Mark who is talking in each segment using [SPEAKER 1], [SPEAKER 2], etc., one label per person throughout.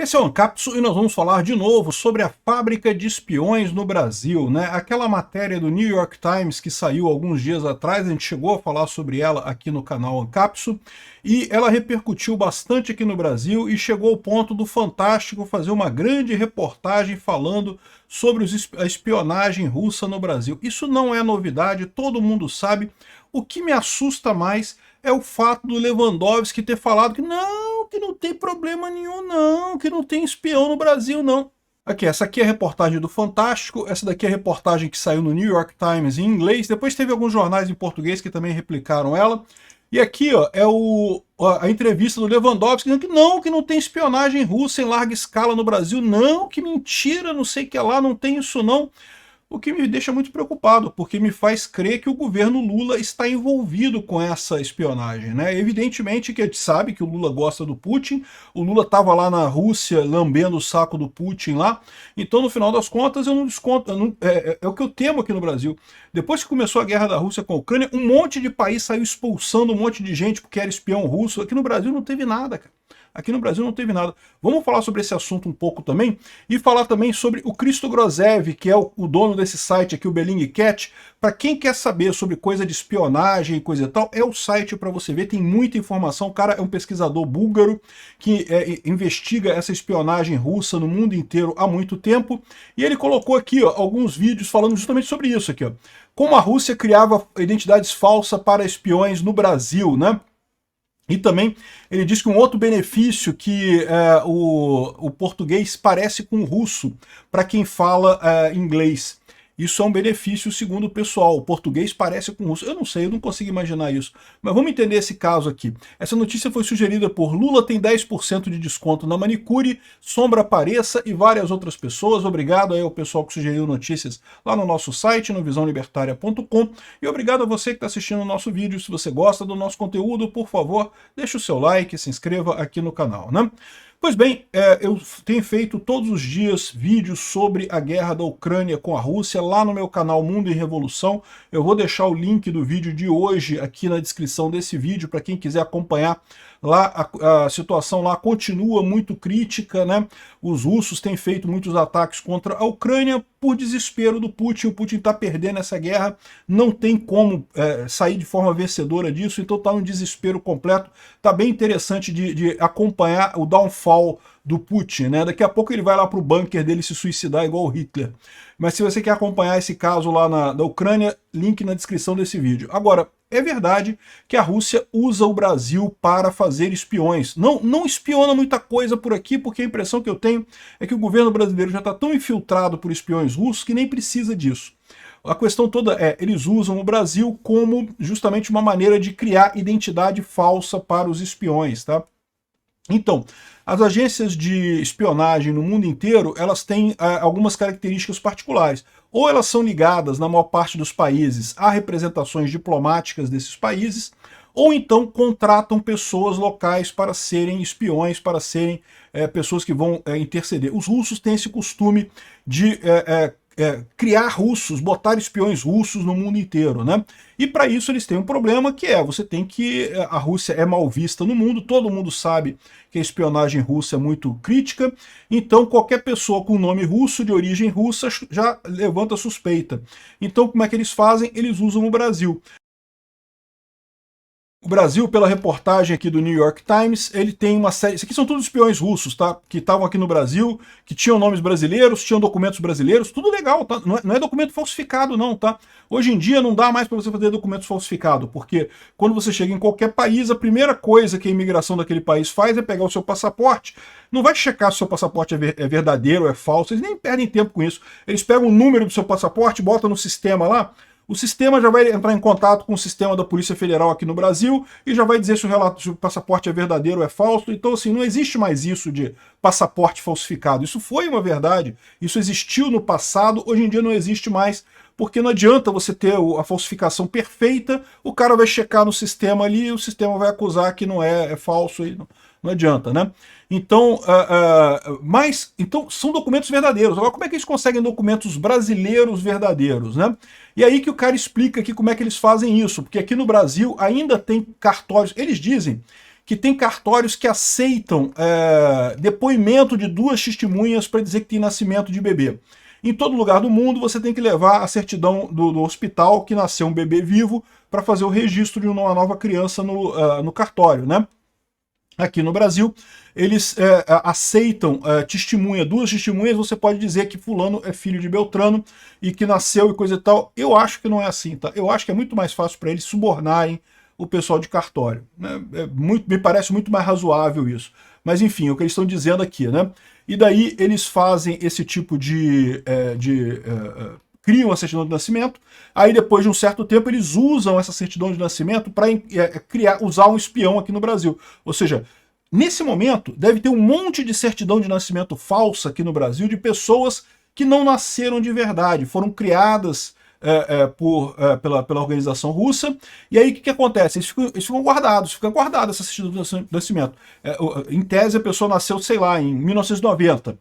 [SPEAKER 1] Esse é o Ancapsu e nós vamos falar de novo sobre a fábrica de espiões no Brasil, né? Aquela matéria do New York Times que saiu alguns dias atrás, a gente chegou a falar sobre ela aqui no canal Ancapsu e ela repercutiu bastante aqui no Brasil e chegou ao ponto do Fantástico fazer uma grande reportagem falando sobre a espionagem russa no Brasil. Isso não é novidade, todo mundo sabe. O que me assusta mais é o fato do Lewandowski ter falado que não tem problema nenhum não, que não tem espião no Brasil não. Aqui, essa aqui é a reportagem do Fantástico, essa daqui é a reportagem que saiu no New York Times em inglês, depois teve alguns jornais em português que também replicaram ela. E aqui ó, é a entrevista do Lewandowski dizendo que não tem espionagem russa em larga escala no Brasil, não, que mentira, não sei o que lá, não tem isso não. O que me deixa muito preocupado, porque me faz crer que o governo Lula está envolvido com essa espionagem, né? Evidentemente que a gente sabe que o Lula gosta do Putin, o Lula estava lá na Rússia lambendo o saco do Putin lá, então no final das contas eu não desconto, é o que eu temo aqui no Brasil. Depois que começou a guerra da Rússia com a Ucrânia, um monte de país saiu expulsando um monte de gente porque era espião russo, aqui no Brasil não teve nada, cara. Aqui no Brasil não teve nada. Vamos falar sobre esse assunto um pouco também e falar também sobre o Christo Grozev, que é o dono desse site aqui, o Bellingcat. Para quem quer saber sobre coisa de espionagem e coisa e tal, é o site para você ver, tem muita informação. O cara é um pesquisador búlgaro que investiga essa espionagem russa no mundo inteiro há muito tempo. E ele colocou aqui ó, alguns vídeos falando justamente sobre isso aqui, ó. Como a Rússia criava identidades falsas para espiões no Brasil, né? E também ele diz que um outro benefício que o português parece com o russo para quem fala inglês. Isso é um benefício segundo o pessoal. O português parece com o russo. Eu não sei, eu não consigo imaginar isso. Mas vamos entender esse caso aqui. Essa notícia foi sugerida por Lula tem 10% de desconto na manicure, Sombra Apareça e várias outras pessoas. Obrigado aí ao pessoal que sugeriu notícias lá no nosso site, no visãolibertaria.com. E obrigado a você que está assistindo o nosso vídeo. Se você gosta do nosso conteúdo, por favor, deixe o seu like, se inscreva aqui no canal, né? Pois bem, eu tenho feito todos os dias vídeos sobre a guerra da Ucrânia com a Rússia lá no meu canal Mundo em Revolução. Eu vou deixar o link do vídeo de hoje aqui na descrição desse vídeo para quem quiser acompanhar. Lá a situação lá continua muito crítica, né? Os russos têm feito muitos ataques contra a Ucrânia por desespero do Putin. O Putin está perdendo essa guerra, não tem como sair de forma vencedora disso, então está um desespero completo. Está bem interessante de acompanhar o downfall do Putin, né? Daqui a pouco ele vai lá para o bunker dele se suicidar igual o Hitler. Mas se você quer acompanhar esse caso lá da Ucrânia, link na descrição desse vídeo. Agora, é verdade que a Rússia usa o Brasil para fazer espiões. Não espiona muita coisa por aqui, porque a impressão que eu tenho é que o governo brasileiro já está tão infiltrado por espiões russos que nem precisa disso. A questão toda eles usam o Brasil como justamente uma maneira de criar identidade falsa para os espiões, tá? Então, as agências de espionagem no mundo inteiro, elas têm algumas características particulares. Ou elas são ligadas, na maior parte dos países, a representações diplomáticas desses países, ou então contratam pessoas locais para serem espiões, para serem pessoas que vão interceder. Os russos têm esse costume de criar russos, botar espiões russos no mundo inteiro, né? E para isso eles têm um problema que você tem que a Rússia é mal vista no mundo, todo mundo sabe que a espionagem russa é muito crítica, então qualquer pessoa com nome russo, de origem russa, já levanta suspeita. Então como é que eles fazem? Eles usam o Brasil. O Brasil, pela reportagem aqui do New York Times, ele tem uma série... Isso aqui são todos espiões russos, tá? Que estavam aqui no Brasil, que tinham nomes brasileiros, tinham documentos brasileiros, tudo legal, tá? Não é documento falsificado não, tá? Hoje em dia não dá mais para você fazer documento falsificado, porque quando você chega em qualquer país, a primeira coisa que a imigração daquele país faz é pegar o seu passaporte. Não vai checar se o seu passaporte é verdadeiro ou é falso, eles nem perdem tempo com isso. Eles pegam o número do seu passaporte, botam no sistema lá, o sistema já vai entrar em contato com o sistema da Polícia Federal aqui no Brasil e já vai dizer se o passaporte é verdadeiro ou é falso. Então, assim, não existe mais isso de passaporte falsificado. Isso foi uma verdade, isso existiu no passado, hoje em dia não existe mais, porque não adianta você ter a falsificação perfeita, o cara vai checar no sistema ali e o sistema vai acusar que não é falso e não adianta, né? Então, então, são documentos verdadeiros. Agora, como é que eles conseguem documentos brasileiros verdadeiros, né? E aí que o cara explica aqui como é que eles fazem isso, porque aqui no Brasil ainda tem cartórios. Eles dizem que tem cartórios que aceitam depoimento de 2 testemunhas para dizer que tem nascimento de bebê. Em todo lugar do mundo você tem que levar a certidão do hospital que nasceu um bebê vivo para fazer o registro de uma nova criança no cartório, né? Aqui no Brasil, eles aceitam testemunha, 2 testemunhas, você pode dizer que fulano é filho de Beltrano e que nasceu e coisa e tal. Eu acho que não é assim, tá? Eu acho que é muito mais fácil para eles subornarem o pessoal de cartório, né? Me parece muito mais razoável isso. Mas enfim, é o que eles estão dizendo aqui, né? E daí eles fazem esse tipo criam a certidão de nascimento, aí depois de um certo tempo eles usam essa certidão de nascimento para usar um espião aqui no Brasil. Ou seja, nesse momento deve ter um monte de certidão de nascimento falsa aqui no Brasil de pessoas que não nasceram de verdade, foram criadas pela organização russa, e aí o que acontece? Eles ficam guardados, fica guardada essa certidão de nascimento. Em tese a pessoa nasceu, sei lá, em 1990,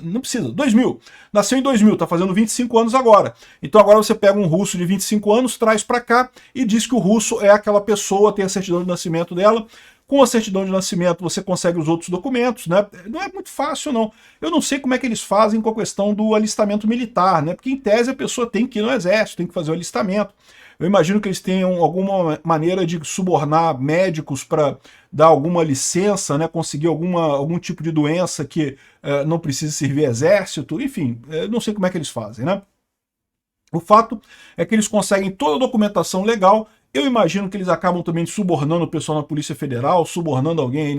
[SPEAKER 1] não precisa, 2000, nasceu em 2000, tá fazendo 25 anos agora. Então agora você pega um russo de 25 anos, traz para cá e diz que o russo é aquela pessoa, tem a certidão de nascimento dela. Com a certidão de nascimento você consegue os outros documentos, né? Não é muito fácil, não. Eu não sei como é que eles fazem com a questão do alistamento militar, né? Porque em tese a pessoa tem que ir no exército, tem que fazer o alistamento. Eu imagino que eles tenham alguma maneira de subornar médicos para dar alguma licença, né? Conseguir algum tipo de doença que não precise servir exército, enfim, não sei como é que eles fazem, né? O fato é que eles conseguem toda a documentação legal. Eu imagino que eles acabam também subornando o pessoal na Polícia Federal, subornando alguém aí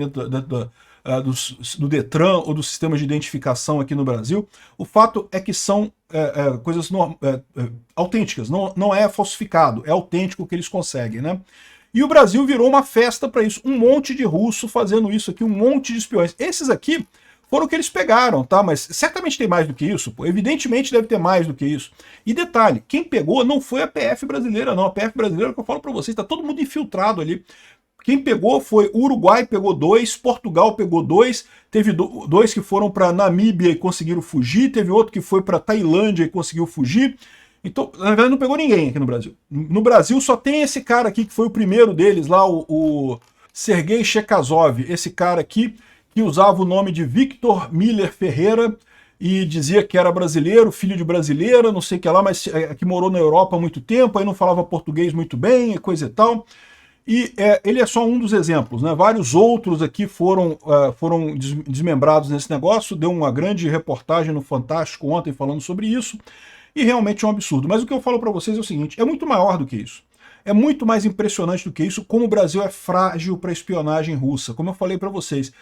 [SPEAKER 1] do Detran ou do sistema de identificação aqui no Brasil. O fato é que são coisas autênticas, não é falsificado, é autêntico o que eles conseguem, né? E o Brasil virou uma festa para isso, um monte de russo fazendo isso aqui, um monte de espiões. Esses aqui foram o que eles pegaram, tá? Mas certamente tem mais do que isso, pô. Evidentemente deve ter mais do que isso. E detalhe, quem pegou não foi a PF brasileira, não. A PF brasileira, que eu falo para vocês, tá todo mundo infiltrado ali. Quem pegou foi o Uruguai, pegou 2, Portugal pegou 2, teve 2 que foram para Namíbia e conseguiram fugir, teve outro que foi para Tailândia e conseguiu fugir. Então, na verdade, não pegou ninguém aqui no Brasil. No Brasil só tem esse cara aqui, que foi o primeiro deles lá, o Sergei Chekasov, esse cara aqui, que usava o nome de Victor Miller Ferreira e dizia que era brasileiro, filho de brasileira, não sei o que lá, mas que morou na Europa há muito tempo, aí não falava português muito bem, coisa e tal. E ele é só um dos exemplos, né? Vários outros aqui foram desmembrados nesse negócio, deu uma grande reportagem no Fantástico ontem falando sobre isso, e realmente é um absurdo. Mas o que eu falo para vocês é o seguinte, é muito maior do que isso. É muito mais impressionante do que isso, como o Brasil é frágil para a espionagem russa. Como eu falei para vocês,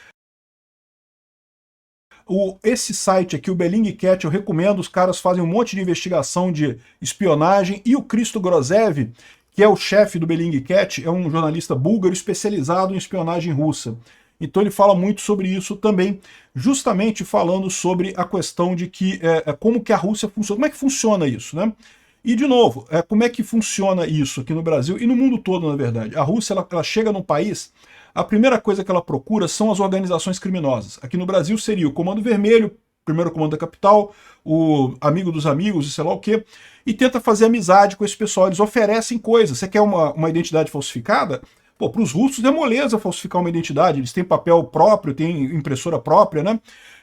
[SPEAKER 1] esse site aqui, o Bellingcat, eu recomendo, os caras fazem um monte de investigação de espionagem, e o Christo Grozev, que é o chefe do Bellingcat, é um jornalista búlgaro especializado em espionagem russa. Então ele fala muito sobre isso também, justamente falando sobre a questão de que como que a Rússia funciona, como é que funciona isso, né? E, de novo, como é que funciona isso aqui no Brasil e no mundo todo, na verdade. A Rússia, ela chega num país, a primeira coisa que ela procura são as organizações criminosas. Aqui no Brasil seria o Comando Vermelho, primeiro comando da capital, o amigo dos amigos e sei lá o quê, e tenta fazer amizade com esse pessoal. Eles oferecem coisas. Você quer uma identidade falsificada? Pô, para os russos é moleza falsificar uma identidade. Eles têm papel próprio, têm impressora própria, né?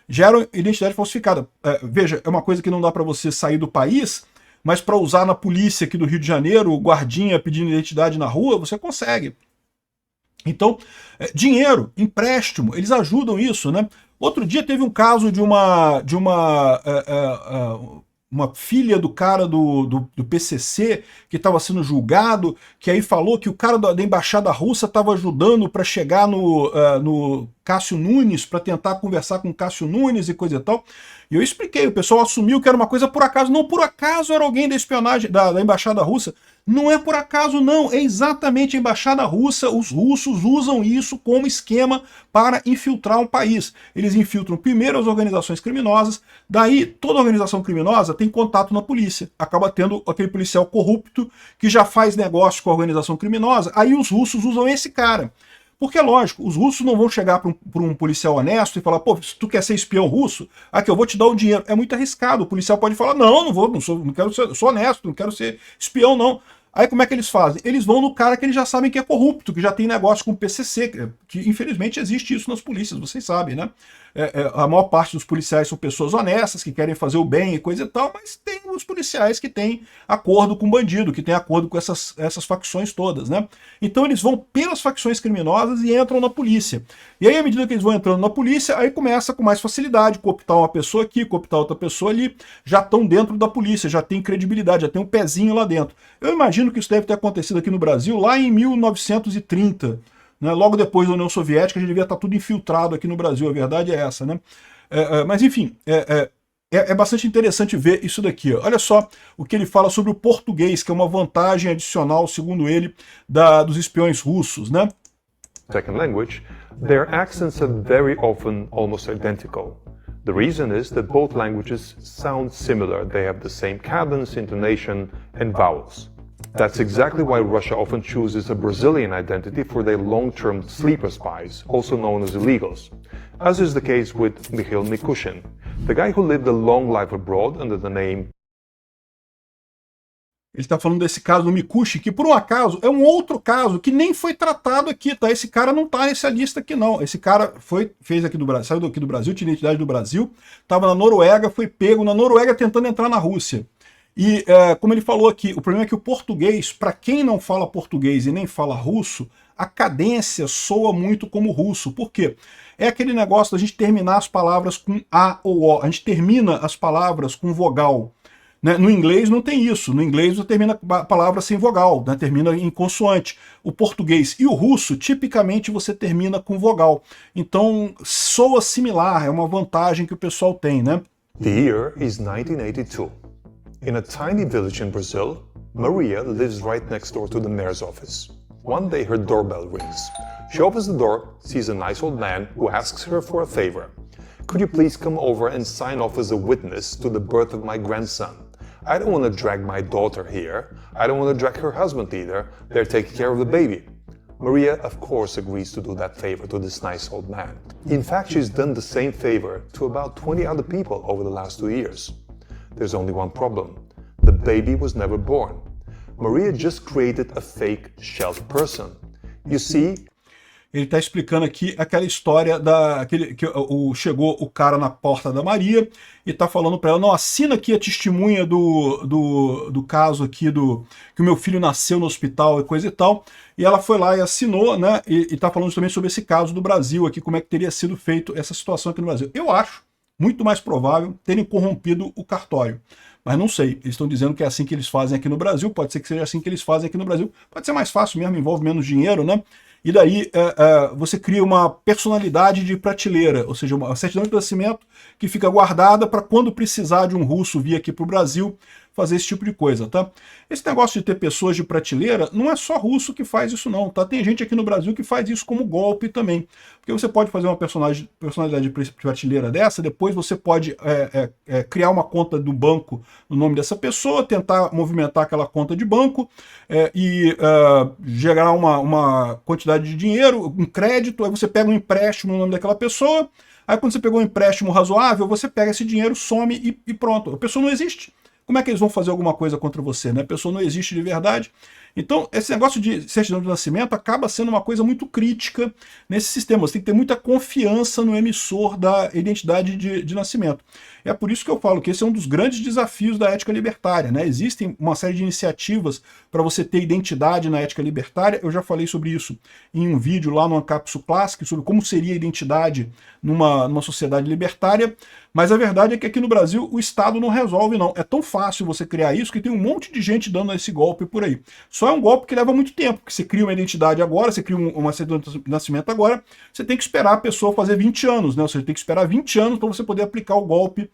[SPEAKER 1] Geram identidade falsificada. Veja, é uma coisa que não dá para você sair do país, mas para usar na polícia aqui do Rio de Janeiro, o guardinha pedindo identidade na rua, você consegue. Então, dinheiro, empréstimo, eles ajudam isso, né? Outro dia teve um caso de uma filha do cara do PCC que estava sendo julgado, que aí falou que o cara da embaixada russa estava ajudando para chegar no Cássio Nunes, para tentar conversar com o Cássio Nunes e coisa e tal. E eu expliquei, o pessoal assumiu que era uma coisa por acaso. Não, por acaso era alguém da espionagem, da embaixada russa. Não é por acaso, não. É exatamente a embaixada russa. Os russos usam isso como esquema para infiltrar um país. Eles infiltram primeiro as organizações criminosas, daí toda organização criminosa tem contato na polícia. Acaba tendo aquele policial corrupto que já faz negócio com a organização criminosa, aí os russos usam esse cara. Porque é lógico, os russos não vão chegar para um policial honesto e falar, pô, se tu quer ser espião russo, aqui eu vou te dar o dinheiro. É muito arriscado. O policial pode falar, não, não vou, não quero ser, sou honesto, não quero ser espião, não. Aí como é que eles fazem? Eles vão no cara que eles já sabem que é corrupto, que já tem negócio com o PCC, que infelizmente existe isso nas polícias, vocês sabem, né? A maior parte dos policiais são pessoas honestas, que querem fazer o bem e coisa e tal, mas tem os policiais que têm acordo com o bandido, que têm acordo com essas facções todas, né? Então eles vão pelas facções criminosas e entram na polícia. E aí, à medida que eles vão entrando na polícia, aí começa com mais facilidade, cooptar uma pessoa aqui, cooptar outra pessoa ali, já estão dentro da polícia, já tem credibilidade, já tem um pezinho lá dentro. Eu imagino que isso deve ter acontecido aqui no Brasil lá em 1930, né? Logo depois da União Soviética, já devia estar tudo infiltrado aqui no Brasil, a verdade é essa, né? Mas enfim, é bastante interessante ver isso daqui. Ó. Olha só o que ele fala sobre o português, que é uma vantagem adicional, segundo ele, dos espiões russos, né?
[SPEAKER 2] Second language, their accents are very often almost identical. The reason is that both languages sound similar. They have the same cadence, intonation, and vowels. That's exactly why Russia often chooses a Brazilian identity for their long-term sleeper spies, also known as illegals, as is the case with Mikhail Mikushin, the guy who lived a long life abroad under the name.
[SPEAKER 1] Ele está falando desse caso do Mikushi, que por um acaso é um outro caso que nem foi tratado aqui, tá? Esse cara não tá nessa lista aqui, não. Esse cara fez aqui do Brasil, saiu aqui do Brasil, tinha identidade do Brasil, estava na Noruega, foi pego na Noruega tentando entrar na Rússia. E, como ele falou aqui, o problema é que o português, para quem não fala português e nem fala russo, a cadência soa muito como russo. Por quê? É aquele negócio da gente terminar as palavras com A ou O. A gente termina as palavras com vogal. Né? No inglês não tem isso. No inglês você termina a palavra sem vogal, né? Termina em consoante. O português e o russo, tipicamente você termina com vogal. Então, soa similar, é uma vantagem que o pessoal tem, né?
[SPEAKER 2] The year is 1982. In a tiny village in Brazil, Maria lives right next door to the mayor's office. One day her doorbell rings. She opens the door, sees a nice old man who asks her for a favor. Could you please come over and sign off as a witness to the birth of my grandson? I don't want to drag my daughter here. I don't want to drag her husband either. They're taking care of the baby. Maria, of course, agrees to do that favor to this nice old man. In fact, she's done the same favor to about 20 other people over the last 2 years. There's only one problem. The baby was never born. Maria just created a fake shelf person. You see,
[SPEAKER 1] ele está explicando aqui aquela história chegou o cara na porta da Maria e está falando para ela, não, assina aqui a testemunha do caso aqui que o meu filho nasceu no hospital e coisa e tal, e ela foi lá e assinou, né, e está falando também sobre esse caso do Brasil aqui, como é que teria sido feito essa situação aqui no Brasil. Eu acho muito mais provável terem corrompido o cartório. Mas não sei, eles estão dizendo que é assim que eles fazem aqui no Brasil, pode ser que seja assim que eles fazem aqui no Brasil, pode ser mais fácil mesmo, envolve menos dinheiro, né? E daí você cria uma personalidade de prateleira, ou seja, uma certidão de nascimento que fica guardada para quando precisar de um russo vir aqui para o Brasil fazer esse tipo de coisa, tá? Esse negócio de ter pessoas de prateleira, não é só russo que faz isso não, tá? Tem gente aqui no Brasil que faz isso como golpe também. Porque você pode fazer uma personalidade de prateleira dessa, depois você pode criar uma conta do banco no nome dessa pessoa, tentar movimentar aquela conta de banco e gerar uma quantidade de dinheiro, um crédito, aí você pega um empréstimo no nome daquela pessoa, aí quando você pegou um empréstimo razoável, você pega esse dinheiro, some e pronto. A pessoa não existe. Como é que eles vão fazer alguma coisa contra você, né? A pessoa não existe de verdade. Então, esse negócio de certidão de nascimento acaba sendo uma coisa muito crítica nesse sistema. Você tem que ter muita confiança no emissor da identidade de nascimento. É por isso que eu falo que esse é um dos grandes desafios da ética libertária, né? Existem uma série de iniciativas para você ter identidade na ética libertária. Eu já falei sobre isso em um vídeo lá no Ancapsu Classic, sobre como seria a identidade numa sociedade libertária. Mas a verdade é que aqui no Brasil o Estado não resolve, não. É tão fácil você criar isso que tem um monte de gente dando esse golpe por aí. Só é um golpe que leva muito tempo, porque você cria uma identidade agora, você cria uma certidão de nascimento agora, você tem que esperar a pessoa fazer 20 anos, né? Ou seja, tem que esperar 20 anos para você poder aplicar o golpe,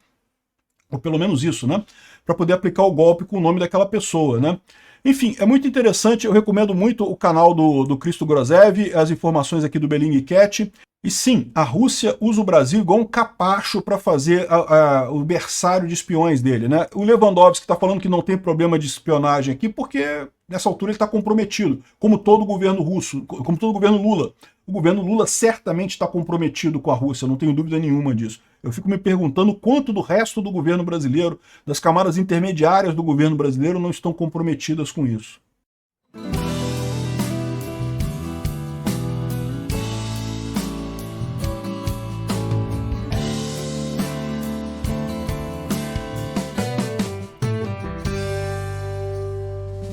[SPEAKER 1] ou pelo menos isso, né? Para poder aplicar o golpe com o nome daquela pessoa, né? Enfim, é muito interessante, eu recomendo muito o canal do Cristo Grozev, as informações aqui do Bellingcat. E sim, a Rússia usa o Brasil igual um capacho para fazer o berçário de espiões dele, né? O Lewandowski está falando que não tem problema de espionagem aqui porque nessa altura ele está comprometido, como todo o governo russo, como todo o governo Lula. O governo Lula certamente está comprometido com a Rússia, não tenho dúvida nenhuma disso. Eu fico me perguntando quanto do resto do governo brasileiro, das camadas intermediárias do governo brasileiro, não estão comprometidas com isso.